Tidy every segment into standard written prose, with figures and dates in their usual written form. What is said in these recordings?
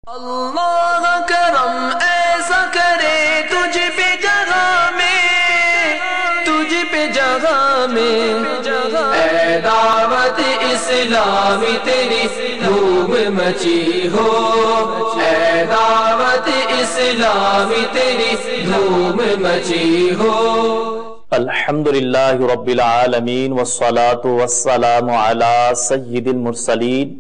اللہ کرم ایسا کرے تجھ پہ جگہ میں اے دعوت اسلامی تیری دھوم مچی ہو، اے دعوت اسلامی تیری دھوم مچی ہو۔ الحمدللہ رب العالمین والصلاة والسلام علی سید المرسلین،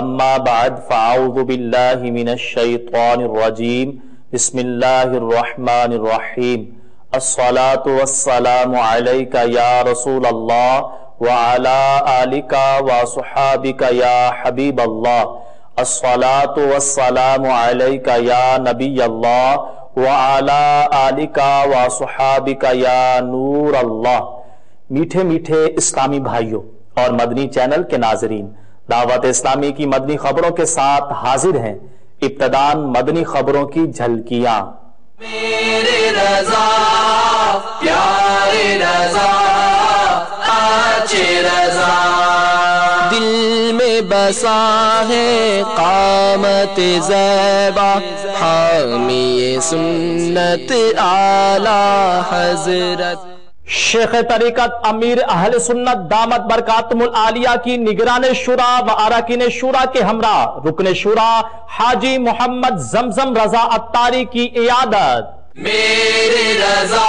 اما بعد فاعوذ باللہ من الشیطان الرجیم، بسم اللہ الرحمن الرحیم۔ الصلاة والسلام علیک یا رسول اللہ وعلی آلک وصحابک یا حبیب اللہ۔ الصلاة والسلام علیک یا نبی اللہ وعلی آلک وصحابک یا نور اللہ۔ میٹھے میٹھے اسلامی بھائیوں اور مدنی چینل کے ناظرین، دعوت اسلامی کی مدنی خبروں کے ساتھ حاضر ہیں۔ ابتداً مدنی خبروں کی جھلکیاں۔ میرے رضا پیارے رضا آچے رضا، دل میں بسا ہے قامت زیبا، حامی سنت اعلی حضرت۔ شیخ طریقت امیر اہل سنت دامت برکاتہم العالیہ کی نگران شورا و اراکین شورا کے ہمراہ رکن شورا حاجی محمد زمزم رضا عطاری کی عیادت۔ میرے رضا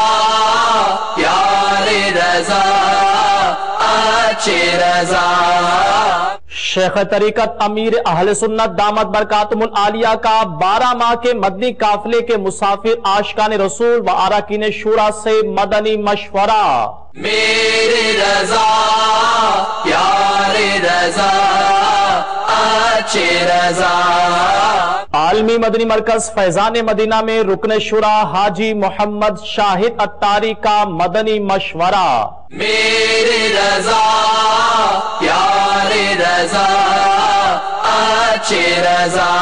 پیارے رضا آچے رضا۔ شیخ طریقت امیر اہل سنت دامت برکاتہم العالیہ کا 12 ماہ کے مدنی قافلے کے مسافر عاشقان رسول و اراکین شورا سے مدنی مشورہ۔ میرے رضا پیارے رضا آچے رضا۔ عالمی مدنی مرکز فیضان مدینہ میں رکن شورا حاجی محمد شاہد عطاری کا مدنی مشورہ۔ میرے رضا پیارے رضا آچے رضا۔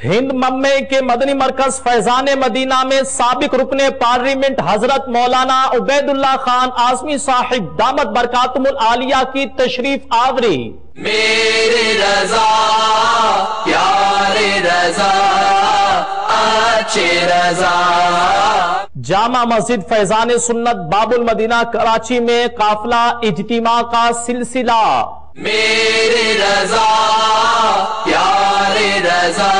ہند ممے کے مدنی مرکز فیضان مدینہ میں سابق رکن پارلیمنٹ حضرت مولانا عبید اللہ خان اعظمی صاحب دامت برکاتہم العالیہ کی تشریف آوری۔ میرے رضا پیارے رضا آچے رضا۔ جامع مسجد فیضان سنت باب المدینہ کراچی میں قافلہ اجتماع کا سلسلہ۔ میرے رضا پیارے رضا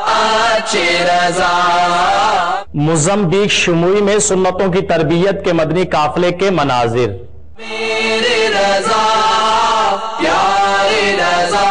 آچے رضا۔ موزمبیق شموئی میں سنتوں کی تربیت کے مدنی قافلے کے مناظر۔ میرے رضا پیارے رضا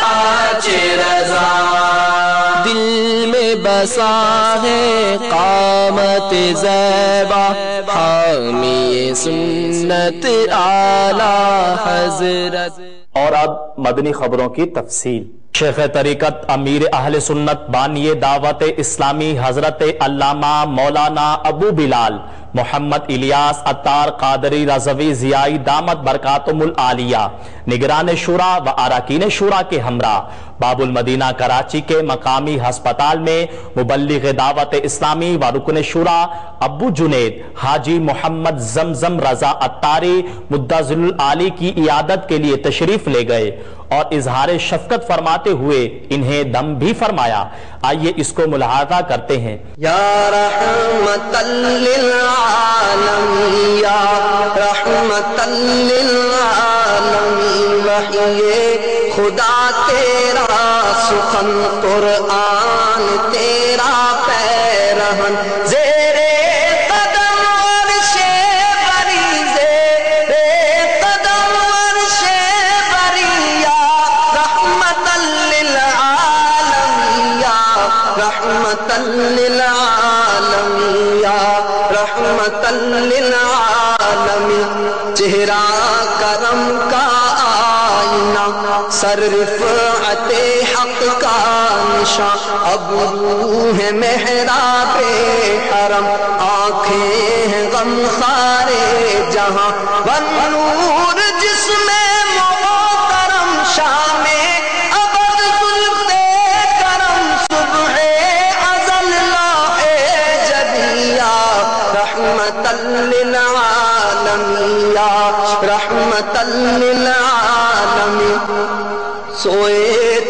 آچے رضا، دل میں بسا ہے قامت زیبا، حامی سنت اعلی حضرت۔ اور اب مدنی خبروں کی تفصیل۔ شیخ طریقت امیر اہل سنت بانی دعوت اسلامی حضرت علامہ مولانا ابو بلال محمد الیاس عطار قادری رضوی ضیائی دامت برکاتہم العالیہ نگران شورا و اراکین شورا کے ہمراہ باب المدینہ کراچی کے مقامی ہسپتال میں مبلغ دعوت اسلامی و رکن شورا ابو جنید حاجی محمد زمزم رضا عطاری مدظل العالی کی عیادت کے لیے تشریف لے گئے اور اظہار شفقت فرماتے ہوئے انہیں دم بھی فرمایا۔ آئیے اس کو ملاحظہ کرتے ہیں۔ یا رحمت للعالمین، یا رحمت للعالمین، وحی خدا تیرا سخن قرآن تیرا پیرہن، زیرے قدم عرش بری، زیرے قدم عرش بری، یا رحمت للعالمین، یا رحمت للعالمین، یا رحمت للعالمین۔ چہرہ کرم کا آئینہ، سر رفعت حق کا نشان، اب روح ہے محراب حرم، آنکھیں ہیں غم خارے جہاں، ونور جسم محترم، شام ابد زلف کرم، صبح ازل لاہ جدیہ، رحمت للعالمین، یا رحمت للعالمین۔ سوئے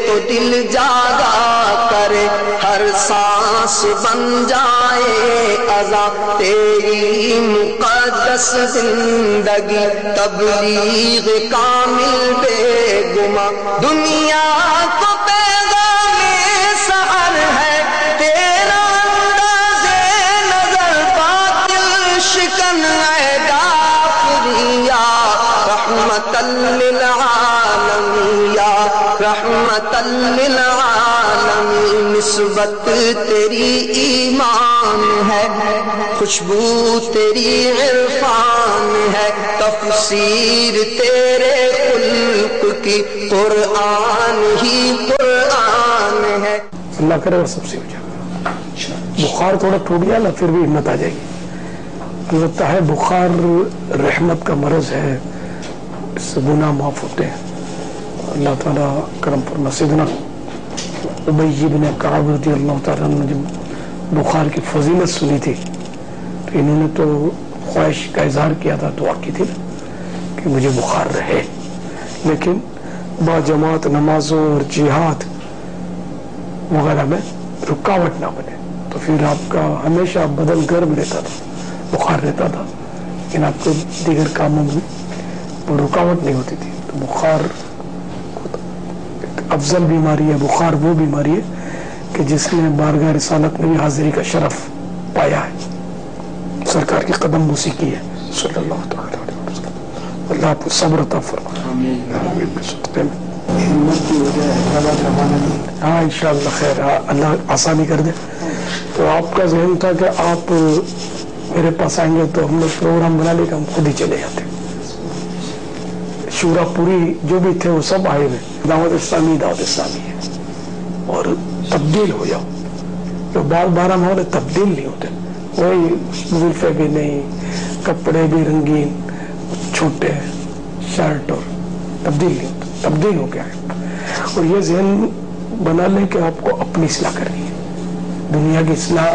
تو دل جا اجاگر کرے، ہر سانس بن جائے عزا تیری مقدس زندگی، تبلیغ کامل بے گما دنیا کو پیغام سحر ہے تیرا، انداز نظر باطل شکن ہے غافری، یا رحمت للعالمین، یا رحمت للعالمین، نسبت تیری ایمان ہے، خوشبو تیری عرفان ہے، تفسیر تیرے خلق کی قرآن ہی قرآن ہے۔ اللہ کرے وہ سب سے ہو جائے۔ بخار تھوڑا ٹوٹ گیا نا پھر بھی ہمت آ جائے گی۔ البتہ ہے بخار رحمت کا مرض ہے، اس سے گناہ معاف ہوتے ہیں۔ اللہ تعالیٰ کرم فرما۔ سیدنا ابی بن کعب رضی اللہ تعالیٰ نے جب بخار کی فضیلت سنی تھی تو انہوں نے تو خواہش کا اظہار کیا تھا، دعا کی تھی کہ مجھے بخار رہے، لیکن با جماعت نمازوں اور جہاد وغیرہ میں رکاوٹ نہ بنے، تو پھر آپ کا ہمیشہ بدن گرم رہتا تھا، بخار رہتا تھا، لیکن آپ کو دیگر کاموں میں وہ رکاوٹ نہیں ہوتی تھی۔ تو بخار ایک افضل بیماری ہے، بخار وہ بیماری ہے کہ جس نے بارگاہ رسالت میں بھی حاضری کا شرف پایا ہے، سرکار کی قدم بوسی کی ہے صلی اللہ تعالی علیہ وسلم۔ اللہ آپ کو صبر عطا فرمائے۔ ہاں انشاءاللہ خیر، اللہ آسانی کر دے۔ تو آپ کا ذہن تھا کہ آپ میرے پاس آئیں گے تو ہم نے پروگرام بنا لے کہ ہم خود ہی چلے جاتے، شورا پوری جو بھی تھے وہ سب آئے ہوئے، دعوت اسلامی ہے، اور تبدیل ہو جاؤ۔ جو بار بار ہم ہمارے تبدیل نہیں ہوتے، وہی زلفے بھی نہیں، کپڑے بھی رنگین، چھوٹے شرٹ، اور تبدیل نہیں ہوتے، تبدیل ہو گیا ہے۔ اور یہ ذہن بنا لیں کہ آپ کو اپنی اصلاح کرنی ہے، دنیا کی اصلاح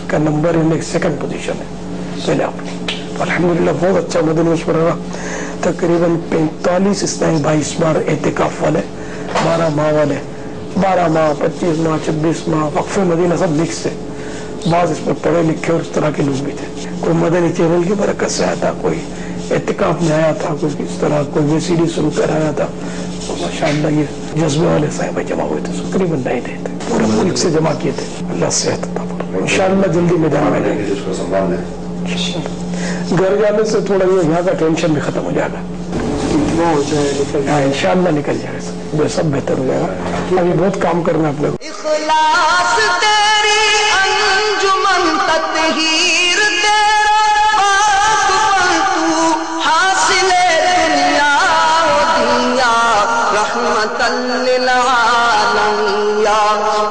کا نمبر ایک سیکنڈ پوزیشن ہے، پہلے اپنی۔ الحمدللہ بہت اچھا مدنی مشورہ رہا، تقریباً 45 اسلامی بھائی اس بار اعتکاف والے، 12 ماہ والے، 12 ماہ 25 ماہ 26 ماہ وقف مدینہ سب مکس تھے، بعض اس میں پڑھے لکھے اور اس طرح کے لوگ بھی تھے۔ کوئی مدنی چینل کی برکت سے آیا تھا، کوئی اعتکاف میں آیا تھا، کوئی اس طرح کوئی وی سی ڈی سن کر آیا تھا۔ ماشاءاللہ یہ جذبے والے صاحب جمع ہوئے تھے، تقریباً نہیں تھے، پورے ملک سے جمع کیے تھے۔ اللہ صحت عطا فرمائے، انشاءاللہ جلدی میدان میں جائیں گے۔ گھر جانے سے تھوڑا یہ یہاں کا ٹینشن بھی ختم ہو جائے گا، انشاءاللہ نکل جائے گا، سب بہتر ہو جائے گا۔ ابھی بہت کام کرنا ہے اپنے کو۔ اخلاص تیری انجمن تطہیر تیرا پاک تو حاصل دنیا و دنیا، رحمت للعالمین، یا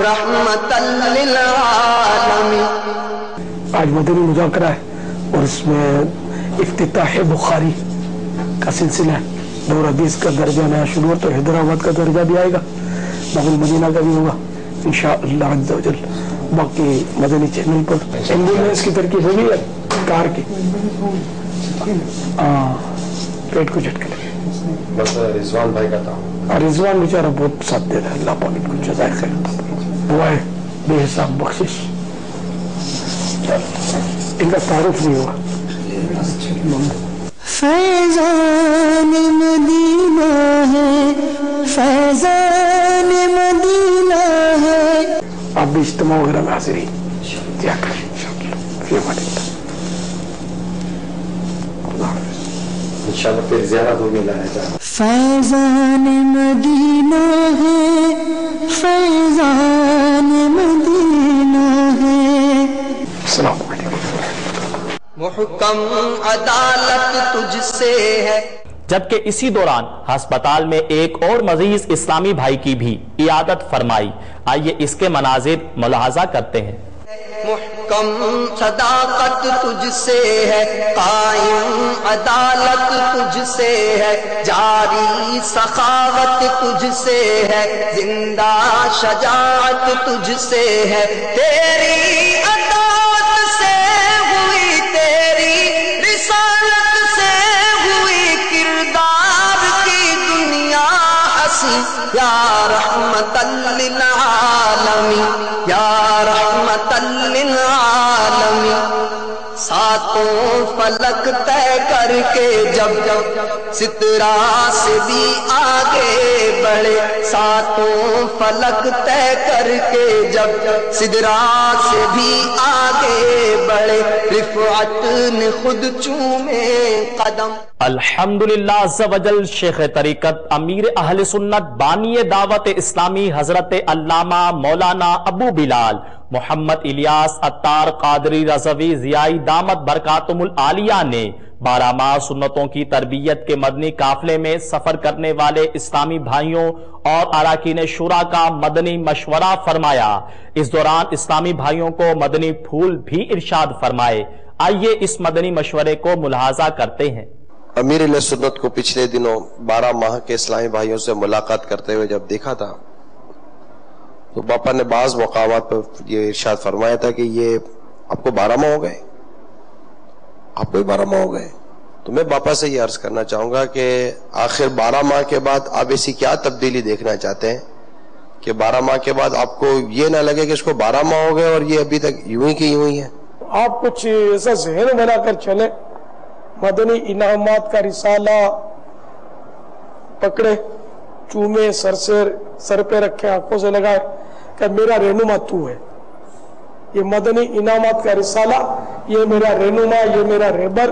رحمت للعالمین۔ آج مدنی مذاکرہ ہے اور اس میں افتتاح بخاری کا سلسلہ ہے، دور حدیث کا درجہ نیا شروع ہے، تو حیدرآباد کا درجہ بھی آئے گا، باب المدینہ کا بھی ہوگا انشاءاللہ عز و جل۔ باقی مدنی چینل پر ایمبولینس کی ترکیب ہوگی ہے، کار کی، پیٹ کو جھٹکے لگے، بس رضوان بھائی کا تھا، رضوان بیچارہ بہت ساتھ دے رہا ہے، اللہ پاک ان کو جزائے خیر عطا فرمائے، ہوا ہے بے حساب بخشش۔ ان کا تعارف نہیں ہوا۔ فیضان مدینہ ہے، فیضان مدینہ ہے۔ آپ بھی اجتماع وغیرہ میں حاضری کیا کریں انشاءاللہ، فی امان اللہ۔ اللہ حافظ، انشاءاللہ پھر زیارت ہوگی لائے۔ فیضان مدینہ ہے، فیضان مدینہ ہے۔ السلام علیکم۔ محکم عدالت تجھ سے ہے۔ جبکہ اسی دوران ہسپتال میں ایک اور مریض اسلامی بھائی کی بھی عیادت فرمائی۔ آئیے اس کے مناظر ملاحظہ کرتے ہیں۔ محکم صداقت تجھ سے ہے، قائم عدالت تجھ سے ہے، جاری سخاوت تجھ سے ہے، زندہ شجاعت تجھ سے ہے، تیری عطاعت سے ہوئی، تیری رسالت سے ہوئی، کردار کی دنیا ہنسی، یا رحمت للعالمین۔ فلک طے کر کے جب سترا سے بھی آگے بڑھے، ساتوں فلک طے کر کے جب سدرا سے بھی آگے بڑھے، رفعت نے خود چومے قدم۔ الحمدللہ عز و جل شیخ طریقت امیر اہل سنت بانی دعوت اسلامی حضرت علامہ مولانا ابو بلال محمد الیاس عطار قادری رضوی ضیائی دامت برکاتہم العالیہ نے 12 ماہ سنتوں کی تربیت کے مدنی قافلے میں سفر کرنے والے اسلامی بھائیوں اور اراکین شورا کا مدنی مشورہ فرمایا۔ اس دوران اسلامی بھائیوں کو مدنی پھول بھی ارشاد فرمائے۔ آئیے اس مدنی مشورے کو ملاحظہ کرتے ہیں۔ امیر اہل سنت کو پچھلے دنوں 12 ماہ کے اسلامی بھائیوں سے ملاقات کرتے ہوئے جب دیکھا تھا تو باپا نے بعض مقامات پر یہ ارشاد فرمایا تھا کہ یہ آپ کو 12 ماہ ہو گئے، آپ کو بھی 12 ماہ ہو گئے۔ تو میں باپا سے یہ عرض کرنا چاہوں گا کہ آخر 12 ماہ کے بعد آپ ایسی کیا تبدیلی دیکھنا چاہتے ہیں کہ 12 ماہ کے بعد آپ کو یہ نہ لگے کہ اس کو 12 ماہ ہو گئے اور یہ ابھی تک یوں ہی کی یوں ہی ہے۔ آپ کچھ ایسا ذہن بنا کر چلیں، مدنی انعامات کا رسالہ پکڑے، چومے، سر پہ رکھے، آنکھوں سے لگائے کہ میرا رہنما تو ہے۔ یہ مدنی انعامات کا رسالہ، یہ میرا رہنما، یہ میرا رہبر،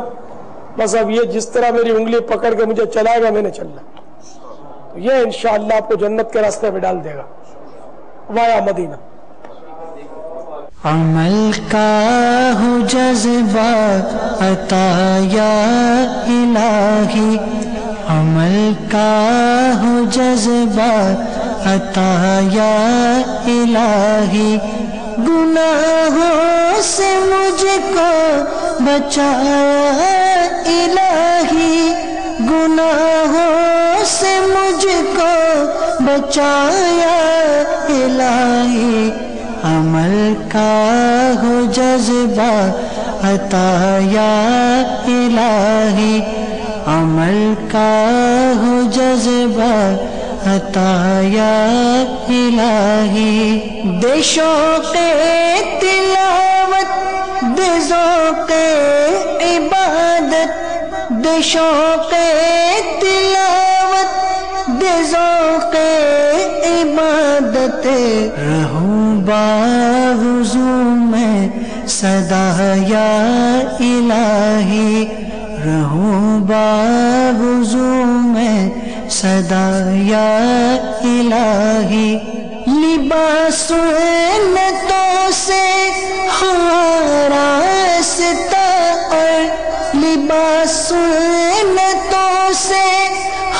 بس اب یہ جس طرح میری انگلی پکڑ کے مجھے چلائے گا میں نے چلنا، تو یہ انشاءاللہ آپ کو جنت کے راستے میں ڈال دے گا۔ وایا مدینہ۔ عمل کا ہو جذبہ عطا یا الہی، عمل کا ہو جذبہ عطا یا الہی، گناہوں سے مجھ کو بچایا الہی، گناہوں سے مجھ کو بچایا الہی، عمل کا ہو جذبہ عطا یا الہی، عمل کا ہو جذبہ عطا یا الہی، دے شوق تلاوت، دے ذوق عبادت، دے شوق تلاوت، دے ذوق عبادت، رہوں باوضو میں سدا یا الہی، رہوں باوضو میں سدا یا الہی، لباس نتوں سے ہمارا راستہ اور لباس نتوں سے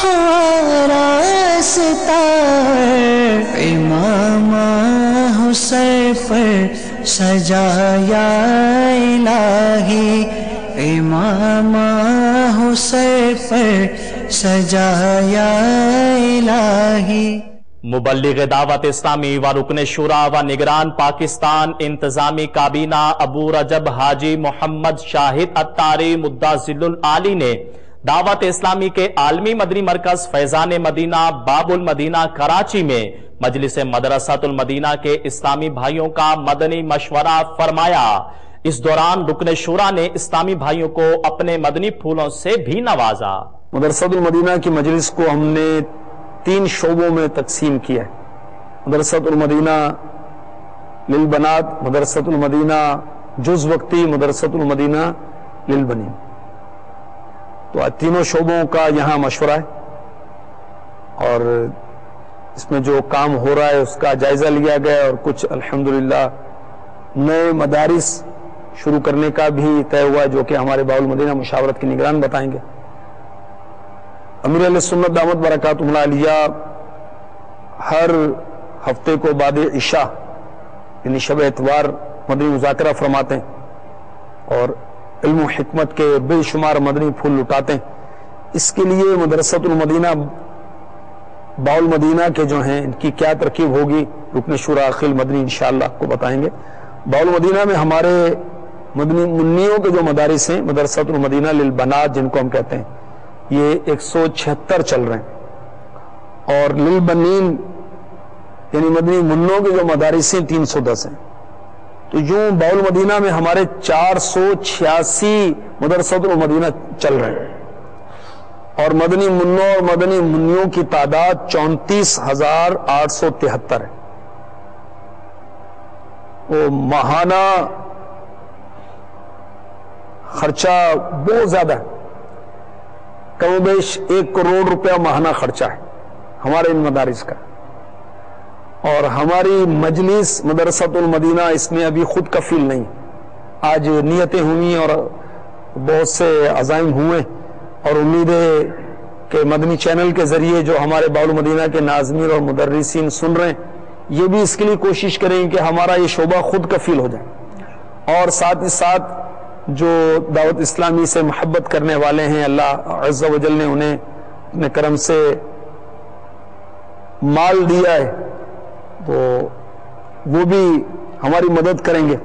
ہمارا راستہ، امام حسین پر سجایا الہی، امام حسین پر سجایا الہی۔ مبلغ دعوت اسلامی و رکن شورا و نگران پاکستان انتظامی کابینہ ابو رجب حاجی محمد شاہد عطاری مدعظل العالی نے دعوت اسلامی کے عالمی مدنی مرکز فیضان مدینہ باب المدینہ کراچی میں مجلس مدرسۃ المدینہ کے اسلامی بھائیوں کا مدنی مشورہ فرمایا۔ اس دوران رکن شورا نے اسلامی بھائیوں کو اپنے مدنی پھولوں سے بھی نوازا۔ مدرسۃ المدینہ کی مجلس کو ہم نے 3 شعبوں میں تقسیم کیا ہے، مدرسۃ المدینہ للبنات، مدرسۃ المدینہ جز وقتی، مدرسۃ المدینہ للبنین۔ تو تینوں شعبوں کا یہاں مشورہ ہے اور اس میں جو کام ہو رہا ہے اس کا جائزہ لیا گیا اور کچھ الحمدللہ نئے مدارس شروع کرنے کا بھی طے ہوا جو کہ ہمارے باول مدینہ مشاورت کے نگران بتائیں گے۔ امیر اہل سنت دامت برکاتہم العالیہ ہر ہفتے کو بعد عشاء یعنی شب اتوار مدنی مذاکرہ فرماتے ہیں اور علم و حکمت کے بے شمار مدنی پھول لٹاتے ہیں۔ اس کے لیے مدرسۃ المدینہ باول مدینہ کے جو ہیں ان کی کیا ترکیب ہوگی رکن شورا اخیل مدنی انشاءاللہ آپ کو بتائیں گے۔ باول مدینہ میں ہمارے مدنی منیوں کے جو مدارس ہیں مدرسۃ المدینہ للبنات جن کو ہم کہتے ہیں یہ 176 چل رہے ہیں اور للبنین یعنی مدنی منوں کے جو مدارس ہیں 310 ہیں۔ تو یوں باول مدینہ میں ہمارے 486 مدرسۃ المدینہ چل رہے ہیں، اور مدنی منوں اور مدنی منیوں کی تعداد 34,873 ہے۔ وہ ماہانہ خرچہ بہت زیادہ ہے، کم و بیش 1 کروڑ روپیہ ماہانہ خرچہ ہے ہمارے ان مدارس کا، اور ہماری مجلس مدرسۃ المدینہ اس میں ابھی خود کفیل نہیں۔ آج نیتیں ہوئی اور بہت سے عزائم ہوئے، اور امید ہے کہ مدنی چینل کے ذریعے جو ہمارے باول مدینہ کے ناظمین اور مدرسین سن رہے ہیں، یہ بھی اس کے لیے کوشش کریں کہ ہمارا یہ شعبہ خود کفیل ہو جائے، اور ساتھ ہی ساتھ جو دعوت اسلامی سے محبت کرنے والے ہیں، اللہ عز و جل نے انہیں اپنے کرم سے مال دیا ہے، تو وہ بھی ہماری مدد کریں گے۔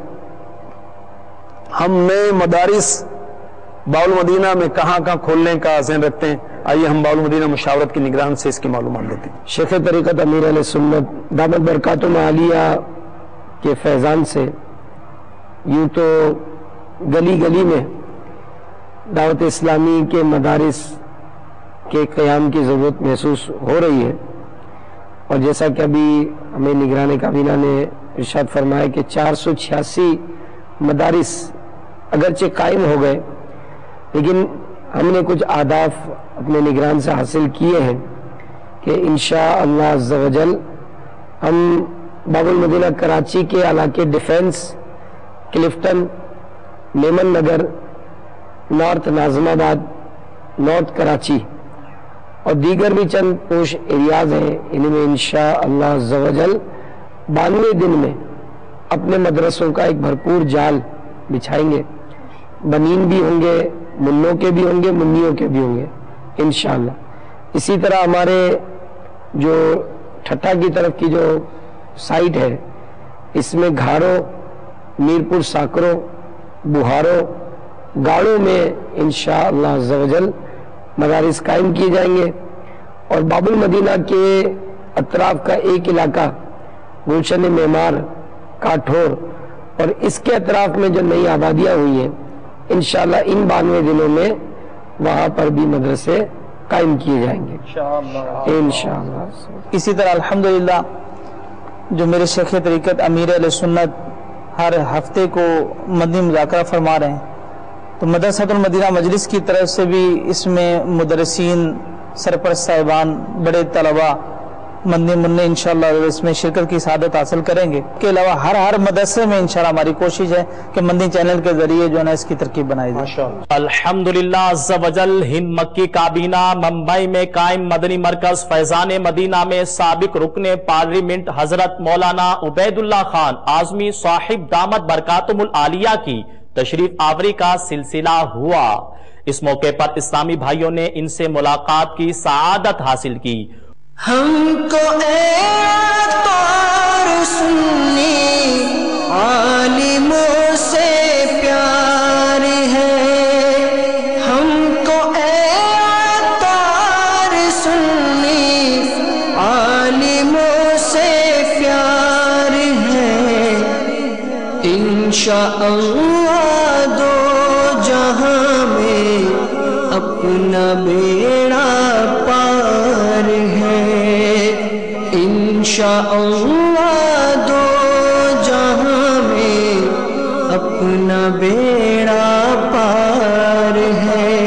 ہم نئے مدارس باول مدینہ میں کہاں کھولنے کا ذہن رکھتے ہیں، آئیے ہم باول مدینہ مشاورت کی نگران سے اس کی معلومات دیتے ہیں۔ شیخ طریقت امیر اہل سنت دامت برکاتہم عالیہ کے فیضان سے یوں تو گلی گلی میں دعوت اسلامی کے مدارس کے قیام کی ضرورت محسوس ہو رہی ہے، اور جیسا کہ ابھی ہمیں نگران کابینہ نے ارشاد فرمایا کہ 486 مدارس اگرچہ قائم ہو گئے، لیکن ہم نے کچھ اہداف اپنے نگران سے حاصل کیے ہیں کہ انشاءاللہ عز و جل ہم باب المدینہ کراچی کے علاقے Defence, Clifton, Memon Nagar, North Nazimabad, North Karachi اور دیگر بھی چند پوش ایریاز ہیں، ان میں انشاءاللہ عز و جل 92 دن میں اپنے مدرسوں کا ایک بھرپور جال بچھائیں گے۔ بنین بھی ہوں گے، منوں کے بھی ہوں گے، منیوں کے بھی ہوں گے انشاءاللہ۔ اسی طرح ہمارے جو ٹھٹھا کی طرف کی جو سائٹ ہے، اس میں گھاڑوں، میرپور ساکروں، بہاروں، گاڑوں میں انشاءاللہ عز و جل مدارس قائم کیے جائیں گے، اور باب المدینہ کے اطراف کا ایک علاقہ گلشن معمار، کاٹھور اور اس کے اطراف میں جو نئی آبادیاں ہوئی ہیں، انشاءاللہ ان 92 دنوں میں وہاں پر بھی مدرسے قائم کیے جائیں گے انشاءاللہ۔ اسی طرح الحمدللہ جو میرے شیخ طریقت امیر اہل سنت ہر ہفتے کو مدنی مذاکرہ فرما رہے ہیں، تو مدرسۃ المدینہ مجلس کی طرف سے بھی اس میں مدرسین، سرپرست صاحبان، بڑے طلباء، مدنی منع انشاءاللہ اس میں شرکت کی سعادت حاصل کریں گے۔ اس کے علاوہ ہر مدرسے میں انشاءاللہ ہماری کوشش ہے کہ مدنی چینل کے ذریعے جو ہے نا اس کی ترکیب بنائی جائے۔ الحمدللہ عز و جل ہند مکی کابینہ ممبئی میں قائم مدنی مرکز فیضان مدینہ میں سابق رکن پارلیمنٹ حضرت مولانا عبید اللہ خان اعظمی صاحب دامت برکاتہم العالیہ کی تشریف آوری کا سلسلہ ہوا۔ اس موقع پر اسلامی بھائیوں نے ان سے ملاقات کی سعادت حاصل کی۔ ہم کو اے عطار سنی عالموں سے پیار ہے، ہم کو اے عطار سنی عالموں سے پیار ہے، انشاءاللہ دو جہاں میں اپنا بیڑا پار ہے، انشاءاللہ دو جہاں میں اپنا بیڑا پار ہے۔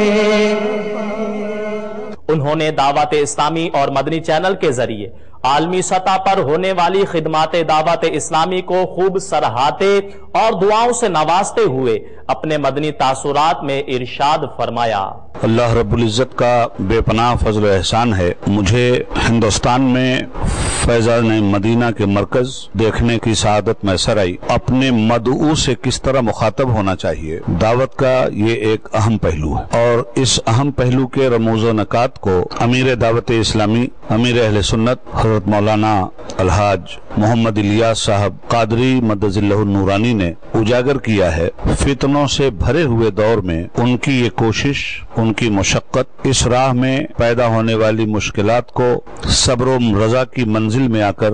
انہوں نے دعوت اسلامی اور مدنی چینل کے ذریعے عالمی سطح پر ہونے والی خدمات دعوت اسلامی کو خوب سراہتے اور دعاؤں سے نوازتے ہوئے اپنے مدنی تاثرات میں ارشاد فرمایا۔ اللہ رب العزت کا بے پناہ فضل و احسان ہے، مجھے ہندوستان میں فیضان مدینہ کے مرکز دیکھنے کی سعادت میسر آئی۔ اپنے مدعو سے کس طرح مخاطب ہونا چاہیے، دعوت کا یہ ایک اہم پہلو ہے، اور اس اہم پہلو کے رموز و نکات کو امیر دعوت اسلامی امیر اہل سنت حضرت مولانا الحاج محمد الیاس صاحب قادری مدد اللہ النورانی نے اجاگر کیا ہے۔ فتنوں سے بھرے ہوئے دور میں ان کی یہ کوشش، ان کی مشقت، اس راہ میں پیدا ہونے والی مشکلات کو صبر و رضا کی منزل میں آ کر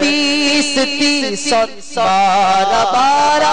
30-30 12-12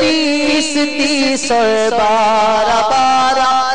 30-30 12-12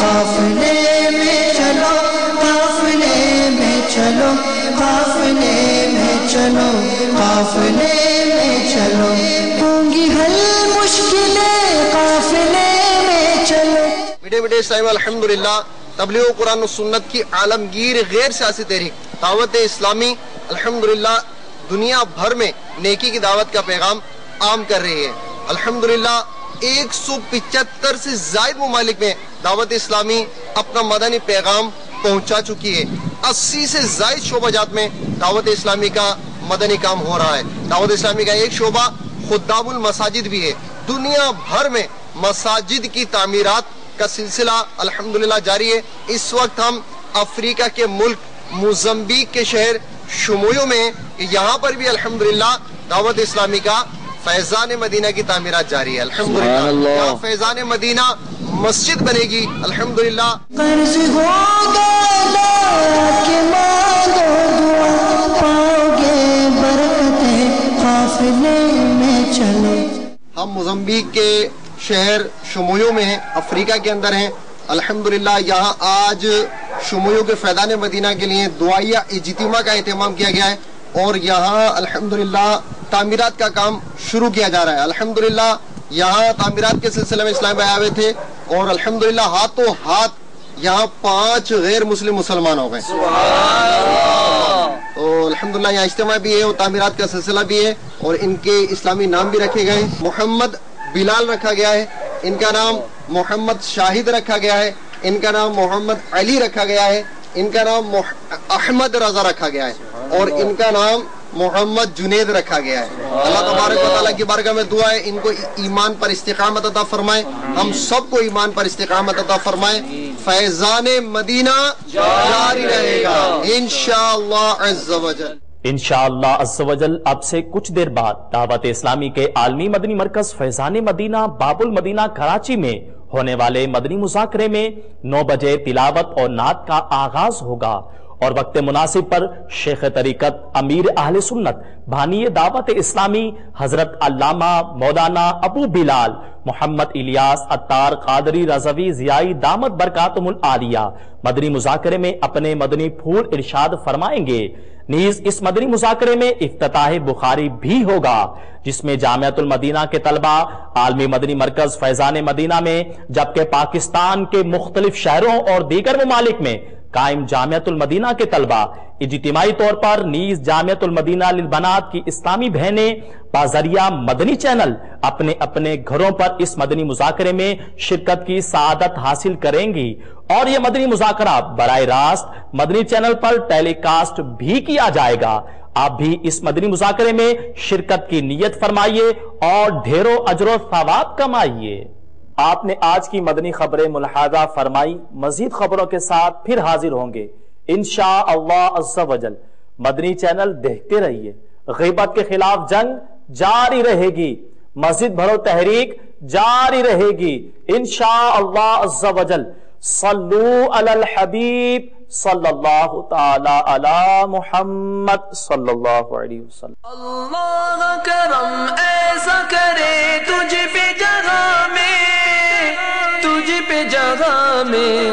قافلے میں چلو قافلے میں چلو قافلے میں چلو قافلے میں چلو ہوں گی حل مشکلیں قافلے میں چلو. میٹھے میٹھے اسلام الحمدللہ تبلیغ قرآن و سنت کی عالمگیر غیر سیاسی تحریک دعوت اسلامی الحمدللہ دنیا بھر میں نیکی کی دعوت کا پیغام عام کر رہی ہے. الحمدللہ 175 سے زائد ممالک میں دعوت اسلامی اپنا مدنی پیغام پہنچا چکی ہے. 80 سے زائد شعبہ جات میں دعوت اسلامی کا مدنی کام ہو رہا ہے. دعوت اسلامی کا ایک شعبہ خدام المساجد بھی ہے. دنیا بھر میں مساجد کی تعمیرات کا سلسلہ الحمدللہ جاری ہے. اس وقت ہم افریقہ کے ملک موزمبیق کے شہر شمویو میں یہاں پر بھی الحمدللہ دعوت اسلامی کا فیضان مدینہ کی تعمیرات جاری ہے. الحمدللہ یہاں فیضان مدینہ مسجد بنے گی. الحمدللہ قرض ہوگا لا کے مانگو دعا پاؤ گے برکتیں قافلے میں چلو. ہم موزمبیق کے شہر شمویو میں ہیں, افریقہ کے اندر ہیں. الحمدللہ یہاں آج شمویو کے فیضان مدینہ کے لیے دعائیہ اجتماع کا اہتمام کیا گیا ہے اور یہاں الحمدللہ تعمیرات کا کام شروع کیا جا رہا ہے. الحمدللہ یہاں تعمیرات کے سلسلے میں اسلام بھائی آئے تھے اور الحمدللہ ہاتھوں ہاتھ یہاں 5 غیر مسلم مسلمان ہو گئے. تو الحمدللہ یہاں اجتماع بھی ہے اور تعمیرات کا سلسلہ بھی ہے اور ان کے اسلامی نام بھی رکھے گئے. محمد بلال رکھا گیا ہے, ان کا نام محمد شاہد رکھا گیا ہے, ان کا نام محمد علی رکھا گیا ہے, ان کا نام احمد رضا رکھا گیا ہے اور ان کا نام محمد جنید رکھا گیا ہے. اللہ تبارک و تعالیٰ کی بارگاہ میں دعا ہے ان کو ایمان پر استقامت عطا فرمائے, ہم سب کو ایمان پر استقامت عطا فرمائے. فیضان مدینہ جاری رہے گا انشاءاللہ عز و جل. انشاءاللہ عز و جل اب سے کچھ دیر بعد دعوت اسلامی کے عالمی مدنی مرکز فیضان مدینہ باب المدینہ کراچی میں ہونے والے مدنی مذاکرے میں 9 بجے تلاوت اور نعت کا آغاز ہوگا اور وقت مناسب پر شیخ طریقت امیر اہل سنت بانی دعوت اسلامی حضرت علامہ مولانا ابو بلال محمد الیاس عطار قادری رضوی ضیائی دامت برکاتہم العالیہ مدنی مذاکرے میں اپنے مدنی پھول ارشاد فرمائیں گے. نیز اس مدنی مذاکرے میں افتتاح بخاری بھی ہوگا جس میں جامعۃ المدینہ کے طلبہ عالمی مدنی مرکز فیضان مدینہ میں جبکہ پاکستان کے مختلف شہروں اور دیگر ممالک میں قائم جامعۃ المدینہ کے طلبہ اجتماعی طور پر نیز جامعۃ المدینہ للبنات کی اسلامی بہنیں بذریعہ مدنی چینل اپنے اپنے گھروں پر اس مدنی مذاکرے میں شرکت کی سعادت حاصل کریں گی اور یہ مدنی مذاکرہ براہ راست مدنی چینل پر ٹیلی کاسٹ بھی کیا جائے گا. آپ بھی اس مدنی مذاکرے میں شرکت کی نیت فرمائیے اور ڈھیروں اجر و ثواب کمائیے. آپ نے آج کی مدنی خبریں ملاحظہ فرمائی. مزید خبروں کے ساتھ پھر حاضر ہوں گے انشاءاللہ عز و جل. مدنی چینل دیکھتے رہیے. غیبت کے خلاف جنگ جاری رہے گی, مسجد بھرو تحریک جاری رہے گی انشاءاللہ عز و جل. صلو علی الحبیب صلی اللہ تعالی علی محمد صلی اللہ علیہ وسلم. اللہ کرم ایسا کرے تجھ پہ جگہ میں, تجھ پہ جگہ میں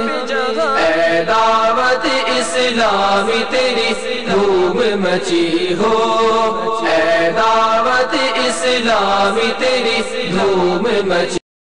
اے دعوت اسلامی تیری دھوم مچی ہو, اے دعوت اسلامی تیری دھوم مچی